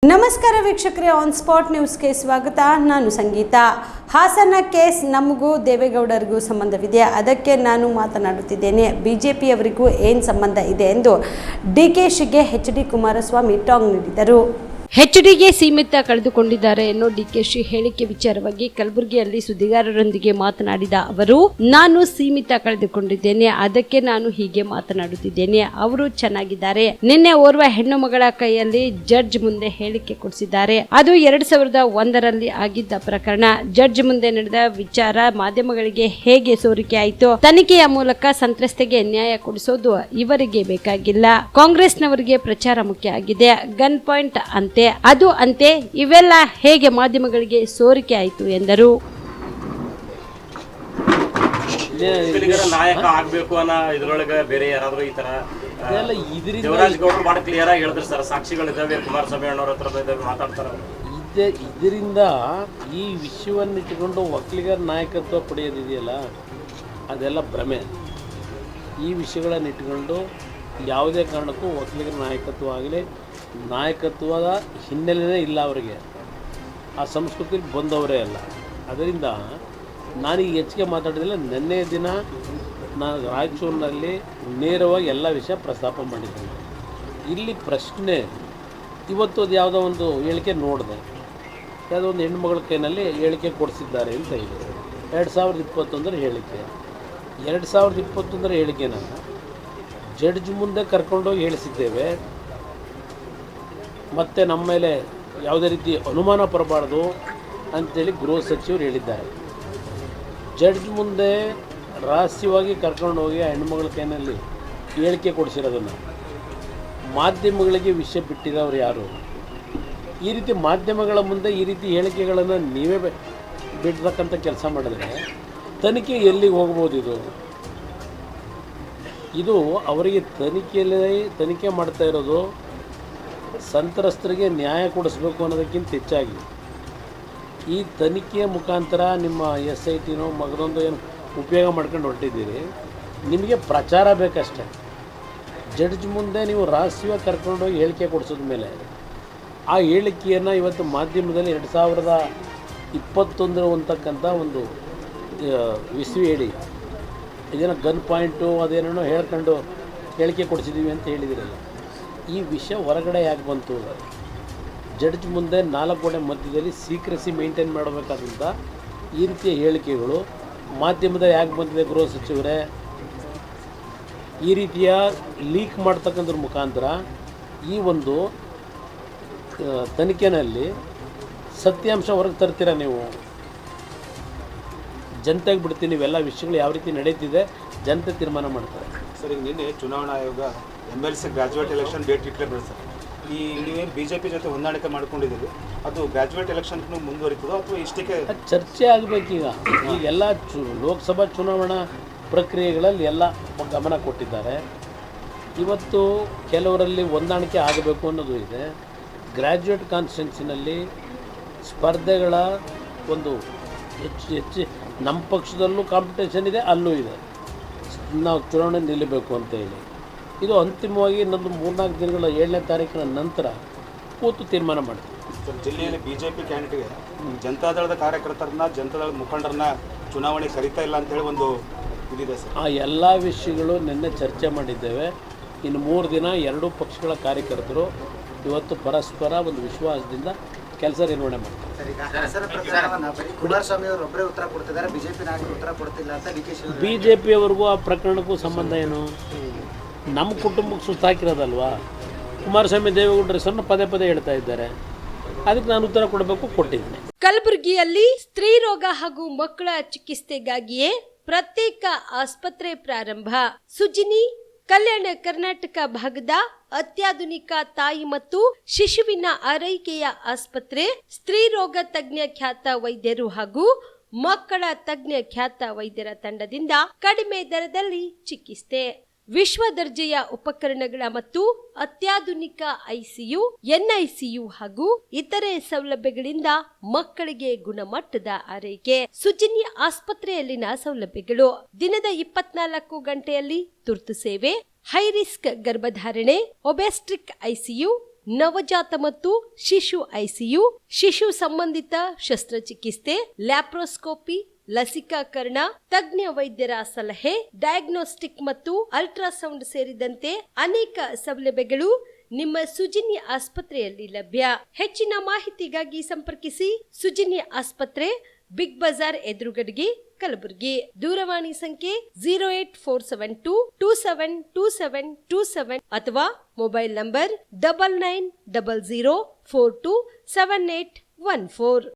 ನಮಸ್ಕಾರ ವೀಕ್ಷಕರೇ, on spot ನ್ಯೂಸ್ಗೆ ಸ್ವಾಗತ. ನಾನು ಸಂಗೀತ. ಹಾಸನ ಕೇಸ್ ನಮಗೂ ದೇವೇಗೌಡರಿಗೂ ಸಂಬಂಧವಿದೆ, ಅದಕ್ಕೆ ನಾನು ಮಾತನಾಡುತ್ತಿದ್ದೇನೆ. ಬಿಜೆಪಿಯವರಿಗೂ ಏನು ಸಂಬಂಧ ಇದೆ ಎಂದು ಡಿಕೆಶಿಗೆ ಎಚ್.ಡಿ. ಕುಮಾರಸ್ವಾಮಿ ಟಾಂಗ್ ನೀಡಿದರು. ಎಚ್.ಡಿಗೆ ಸೀಮಿತ ಕಳೆದುಕೊಂಡಿದ್ದಾರೆ ಎನ್ನೋ ಡಿಕೆಶಿ ಹೇಳಿಕೆ ವಿಚಾರವಾಗಿ ಕಲಬುರಗಿಯಲ್ಲಿ ಸುದ್ದಿಗಾರರೊಂದಿಗೆ ಮಾತನಾಡಿದ ಅವರು, ನಾನು ಸೀಮಿತ ಕಳೆದುಕೊಂಡಿದ್ದೇನೆ, ಅದಕ್ಕೆ ನಾನು ಹೀಗೆ ಮಾತನಾಡುತ್ತಿದ್ದೇನೆ. ಅವರು ಚೆನ್ನಾಗಿದ್ದಾರೆ. ನಿನ್ನೆ ಓರ್ವ ಹೆಣ್ಣು ಮಗಳ ಕೈಯಲ್ಲಿ ಜಡ್ಜ್ ಮುಂದೆ ಹೇಳಿಕೆ ಕೊಡಿಸಿದ್ದಾರೆ. ಅದು 2001ರಲ್ಲಿ ಆಗಿದ್ದ ಪ್ರಕರಣ. ಜಡ್ಜ್ ಮುಂದೆ ನಡೆದ ವಿಚಾರ ಮಾಧ್ಯಮಗಳಿಗೆ ಹೇಗೆ ಸೋರಿಕೆ ಆಯಿತು? ತನಿಖೆಯ ಮೂಲಕ ಸಂತ್ರಸ್ತೆಗೆ ನ್ಯಾಯ ಕೊಡಿಸೋದು ಇವರಿಗೆ ಬೇಕಾಗಿಲ್ಲ. ಕಾಂಗ್ರೆಸ್ನವರಿಗೆ ಪ್ರಚಾರ ಮುಖ್ಯ ಆಗಿದೆ. ಗನ್ ಪಾಯಿಂಟ್ ಅಂತೆ, ಅದು ಅಂತೆ, ಇವೆಲ್ಲ ಹೇಗೆ ಮಾಧ್ಯಮಗಳಿಗೆ ಸೋರಿಕೆ ಆಯಿತು ಎಂದರು. ನಾಯಕ ಆಗ್ಬೇಕು ಅನ್ನೋ ಇದ್ರೊಳಗೆ ಬೇರೆ ಯಾರಾದ್ರೂ ಈ ತರ ದೇವರಾಜ್ ಗೌಡರು ಬಹಳ ಕ್ಲಿಯರ್ ಆಗಿ ಹೇಳಿದ್ರು ಸರ್. ಸಾಕ್ಷಿಗಳಿದ್ದಾವೆ, ಕುಮಾರಸ್ವಾಮಿ ಅಣ್ಣವ್ರ ಹತ್ರ ಇದ್ದಾವೆ, ಮಾತಾಡ್ತಾರೆ. ಇದರಿಂದ ಈ ವಿಷಯವನ್ನು ಇಟ್ಟುಕೊಂಡು ಒಕ್ಕಲಿಗರ ನಾಯಕತ್ವ ಪಡೆಯೋದಿದೆಯಲ್ಲ, ಅದೆಲ್ಲ ಭ್ರಮೆ. ಈ ವಿಷಯಗಳನ್ನು ಇಟ್ಟುಕೊಂಡು ಯಾವುದೇ ಕಾರಣಕ್ಕೂ ಒಕ್ಕಲಿಗರ ನಾಯಕತ್ವ ಆಗಲಿ, ನಾಯಕತ್ವದ ಹಿನ್ನೆಲೆನೇ ಇಲ್ಲ ಅವರಿಗೆ. ಆ ಸಂಸ್ಕೃತಿಲಿ ಬಂದವರೇ ಅಲ್ಲ. ಅದರಿಂದ ನಾನೀಗ ಹೆಚ್ಚಿಗೆ ಮಾತಾಡೋದಿಲ್ಲ. ನಿನ್ನೆ ದಿನ ನಾನು ರಾಯಚೂರಿನಲ್ಲಿ ನೇರವಾಗಿ ಎಲ್ಲ ವಿಷಯ ಪ್ರಸ್ತಾಪ ಮಾಡಿದ್ದೇನೆ. ಇಲ್ಲಿ ಪ್ರಶ್ನೆ, ಇವತ್ತು ಅದು ಯಾವುದೋ ಒಂದು ಹೇಳಿಕೆ ನೋಡಿದೆ, ಯಾವುದೋ ಒಂದು ಹೆಣ್ಣುಮಗಳ ಕೈನಲ್ಲಿ ಹೇಳಿಕೆ ಕೊಡಿಸಿದ್ದಾರೆ ಅಂತ ಇದೆ. 2021ರ ಹೇಳಿಕೆ. 2021ರ ಹೇಳಿಕೆನ ಜಡ್ಜ್ ಮುಂದೆ ಕರ್ಕೊಂಡೋಗಿ ಹೇಳಿಸಿದ್ದೇವೆ. ಮತ್ತು ನಮ್ಮ ಮೇಲೆ ಯಾವುದೇ ರೀತಿ ಅನುಮಾನ ಬರಬಾರ್ದು ಅಂಥೇಳಿ ಗೃಹ ಸಚಿವರು ಹೇಳಿದ್ದಾರೆ. ಜಡ್ಜ್ ಮುಂದೆ ರಹಸ್ಯವಾಗಿ ಕರ್ಕೊಂಡೋಗಿ ಆ ಹೆಣ್ಮಗಳ ಕೈನಲ್ಲಿ ಹೇಳಿಕೆ ಕೊಡಿಸಿರೋದನ್ನು ಮಾಧ್ಯಮಗಳಿಗೆ ವಿಷಯ ಬಿಟ್ಟಿರೋರು ಯಾರು? ಈ ರೀತಿ ಮಾಧ್ಯಮಗಳ ಮುಂದೆ ಈ ರೀತಿ ಹೇಳಿಕೆಗಳನ್ನು ನೀವೇ ಬಿಡ್ತಕ್ಕಂಥ ಕೆಲಸ ಮಾಡಿದ್ರೆ ತನಿಖೆ ಎಲ್ಲಿಗೆ ಹೋಗ್ಬೋದು? ಇದು ಅವರಿಗೆ ತನಿಖೆ ಮಾಡ್ತಾ ಇರೋದು ಸಂತ್ರಸ್ತರಿಗೆ ನ್ಯಾಯ ಕೊಡಿಸ್ಬೇಕು ಅನ್ನೋದಕ್ಕಿಂತ ಹೆಚ್ಚಾಗಿ ಈ ತನಿಖೆಯ ಮುಖಾಂತರ ನಿಮ್ಮ SITನೋ ಮಗದೊಂದು ಏನು ಉಪಯೋಗ ಮಾಡ್ಕೊಂಡು ಹೊರಟಿದ್ದೀರಿ, ನಿಮಗೆ ಪ್ರಚಾರ ಬೇಕಷ್ಟೆ. ಜಡ್ಜ್ ಮುಂದೆ ನೀವು ರಹಸ್ಯವಾಗಿ ಕರ್ಕೊಂಡೋಗಿ ಹೇಳಿಕೆ ಕೊಡಿಸಿದ ಮೇಲೆ ಆ ಹೇಳಿಕೆಯನ್ನು ಇವತ್ತು ಮಾಧ್ಯಮದಲ್ಲಿ 2021 ಅಂತಕ್ಕಂಥ ಒಂದು ವಿಷಯ ಹೇಳಿ ಇದೇನೋ ಗನ್ ಪಾಯಿಂಟು ಅದೇನೋ ಹೇಳ್ಕೊಂಡು ಹೇಳಿಕೆ ಕೊಡಿಸಿದ್ದೀವಿ ಅಂತ ಹೇಳಿದಿರಲ್ಲ. ಈ ವಿಷಯ ಹೊರಗಡೆ ಯಾಕೆ ಬಂತು? ಜಡ್ಜ್ ಮುಂದೆ 4 ಗೋಡೆ ಮಧ್ಯದಲ್ಲಿ ಸೀಕ್ರೆಸಿ ಮೇಂಟೈನ್ ಮಾಡಬೇಕಾದಂಥ ಈ ರೀತಿಯ ಹೇಳಿಕೆಗಳು ಮಾಧ್ಯಮದ ಯಾಕೆ ಬಂದಿದೆ? ಗೃಹ ಸಚಿವರೇ, ಈ ರೀತಿಯ ಲೀಕ್ ಮಾಡ್ತಕ್ಕಂಥದ್ರ ಮುಖಾಂತರ ಈ ಒಂದು ತನಿಖೆಯಲ್ಲಿ ಸತ್ಯಾಂಶ ಹೊರಗೆ ತರ್ತೀರ ನೀವು. ಜನತೆಗೆ ಬಿಡ್ತೀನಿ, ಇವೆಲ್ಲ ವಿಷಯಗಳು ಯಾವ ರೀತಿ ನಡೀತಿದೆ ಜನತೆ ತೀರ್ಮಾನ ಮಾಡ್ತಾರೆ. ಸರ್, ಈಗ ನಿನ್ನೆ ಚುನಾವಣಾ ಆಯೋಗ MLC ಗ್ರಾಜುಯೇಟ್ ಎಲೆಕ್ಷನ್ ಡೇಟ್ ಇಟ್ಲೇಬೇಕು ಸರ್. ಈ ನೀವೇನು BJP ಜೊತೆ ಹೊಂದಾಣಿಕೆ ಮಾಡ್ಕೊಂಡಿದ್ದೀರಿ, ಅದು ಗ್ರಾಜುಯೇಟ್ ಎಲೆಕ್ಷನ್ಗೂ ಮುಂದುವರಿತದೋ ಅಥವಾ ಇಷ್ಟಕ್ಕೆ ಚರ್ಚೆ ಆಗಬೇಕೀಗ? ಈಗೆಲ್ಲ ಲೋಕಸಭಾ ಚುನಾವಣಾ ಪ್ರಕ್ರಿಯೆಗಳಲ್ಲಿ ಎಲ್ಲ ಗಮನ ಕೊಟ್ಟಿದ್ದಾರೆ. ಇವತ್ತು ಕೆಲವರಲ್ಲಿ ಹೊಂದಾಣಿಕೆ ಆಗಬೇಕು ಅನ್ನೋದು ಇದೆ. ಗ್ರ್ಯಾಜುಯೇಟ್ ಕಾನ್ಸ್ಟಿಟ್ಯೂನ್ಸಿನಲ್ಲಿ ಸ್ಪರ್ಧೆಗಳ ಒಂದು ಹೆಚ್ಚು ನಮ್ಮ ಪಕ್ಷದಲ್ಲೂ ಕಾಂಪಿಟೇಷನ್ ಇದೆ, ಅಲ್ಲೂ ಇದೆ. ನಾವು ಚುನಾವಣೆ ನಿಲ್ಲಬೇಕು ಅಂತೇಳಿ ಇದು ಅಂತಿಮವಾಗಿ ಇನ್ನೊಂದು 3-4 ದಿನಗಳ 7ನೇ ತಾರೀಕಿನ ನಂತರ ಕೂತು ತೀರ್ಮಾನ ಮಾಡ್ತೀವಿ. ಸರ್, ಜಿಲ್ಲೆಯಲ್ಲಿ BJP ಕ್ಯಾಂಡಿಡೇಟ್ಗೆ ಜನತಾದಳದ ಕಾರ್ಯಕರ್ತರನ್ನ, ಜನತಾದಳದ ಮುಖಂಡರನ್ನ ಚುನಾವಣೆ ಕರೀತಾ ಇಲ್ಲ ಅಂತೇಳಿ ಒಂದು ಇದಿದೆ ಸರ್. ಆ ಎಲ್ಲ ವಿಷಯಗಳು ನಿನ್ನೆ ಚರ್ಚೆ ಮಾಡಿದ್ದೇವೆ. ಇನ್ನು 3 ದಿನ ಎರಡೂ ಪಕ್ಷಗಳ ಕಾರ್ಯಕರ್ತರು ಇವತ್ತು ಪರಸ್ಪರ ಒಂದು ವಿಶ್ವಾಸದಿಂದ ಕೆಲಸ ನಿರ್ವಹಣೆ ಮಾಡ್ತಾರೆ. BJPಯವರಿಗೂ ಆ ಪ್ರಕರಣಕ್ಕೂ ಸಂಬಂಧ ಏನು? ನಮ್ಮ ಕುಟುಂಬಕ್ಕೆ ಸುತ್ತಾಕಿರೋದಲ್ವಾ? ಕುಮಾರಸ್ವಾಮಿ ದೇವೇಗೌಡರ ಹೆಸರನ್ನು ಪದೇ ಪದೇ ಹೇಳ್ತಾ ಇದ್ದಾರೆ. ಅದಕ್ಕೆ ನಾನು ಉತ್ತರ ಕೊಡಬೇಕು, ಕೊಟ್ಟಿದ್ದೀನಿ. ಕಲಬುರಗಿಯಲ್ಲಿ ಸ್ತ್ರೀ ರೋಗ ಹಾಗೂ ಮಕ್ಕಳ ಚಿಕಿತ್ಸೆಗಾಗಿಯೇ ಪ್ರತ್ಯೇಕ ಆಸ್ಪತ್ರೆ ಪ್ರಾರಂಭ. ಸುಜಿನಿ ಕಲ್ಯಾಣ ಕರ್ನಾಟಕ ಭಾಗದ ಅತ್ಯಾಧುನಿಕ ತಾಯಿ ಮತ್ತು ಶಿಶುವಿನ ಆರೈಕೆಯ ಆಸ್ಪತ್ರೆ, ಸ್ತ್ರೀ ರೋಗ ತಜ್ಞ ಖ್ಯಾತ ವೈದ್ಯರು ಹಾಗೂ ಮಕ್ಕಳ ತಜ್ಞ ಖ್ಯಾತ ವೈದ್ಯರ ತಂಡದಿಂದ ಕಡಿಮೆ ದರದಲ್ಲಿ ಚಿಕಿತ್ಸೆ, ವಿಶ್ವ ದರ್ಜೆಯ ಉಪಕರಣಗಳ ಮತ್ತು ಅತ್ಯಾಧುನಿಕ ICU, NICU ಹಾಗೂ ಇತರೆ ಸೌಲಭ್ಯಗಳಿಂದ ಮಕ್ಕಳಿಗೆ ಗುಣಮಟ್ಟದ ಆರೈಕೆ. ಸುಜಿನಿ ಆಸ್ಪತ್ರೆಯಲ್ಲಿನ ಸೌಲಭ್ಯಗಳು: ದಿನದ 24 ಗಂಟೆಯಲ್ಲಿ ತುರ್ತು ಸೇವೆ, ಹೈ ರಿಸ್ಕ್ ಗರ್ಭಧಾರಣೆ, ಒಬೆಸ್ಟ್ರಿಕ್ ICU, ನವಜಾತ ಮತ್ತು ಶಿಶು ಐಸಿಯು, ಶಿಶು ಸಂಬಂಧಿತ ಶಸ್ತ್ರಚಿಕಿತ್ಸೆ, ಲ್ಯಾಪ್ರೋಸ್ಕೋಪಿ, ಲಸಿಕಾಕರಣ, ತಜ್ಞ ವೈದ್ಯರ ಸಲಹೆ, ಡಯಾಗ್ನೋಸ್ಟಿಕ್ ಮತ್ತು ಅಲ್ಟ್ರಾಸೌಂಡ್ ಸೇರಿದಂತೆ ಅನೇಕ ಸೌಲಭ್ಯಗಳು ನಿಮ್ಮ ಸುಜಿನಿ ಆಸ್ಪತ್ರೆಯಲ್ಲಿ ಲಭ್ಯ. ಹೆಚ್ಚಿನ ಮಾಹಿತಿಗಾಗಿ ಸಂಪರ್ಕಿಸಿ ಸುಜಿನಿ ಆಸ್ಪತ್ರೆ, ಬಿಗ್ ಬಜಾರ್ ಎದುರುಗಡೆಗೆ, ಕಲಬುರಗಿ. ದೂರವಾಣಿ ಸಂಖ್ಯೆ 08472272727 ಅಥವಾ ಮೊಬೈಲ್ ನಂಬರ್ 9900427814.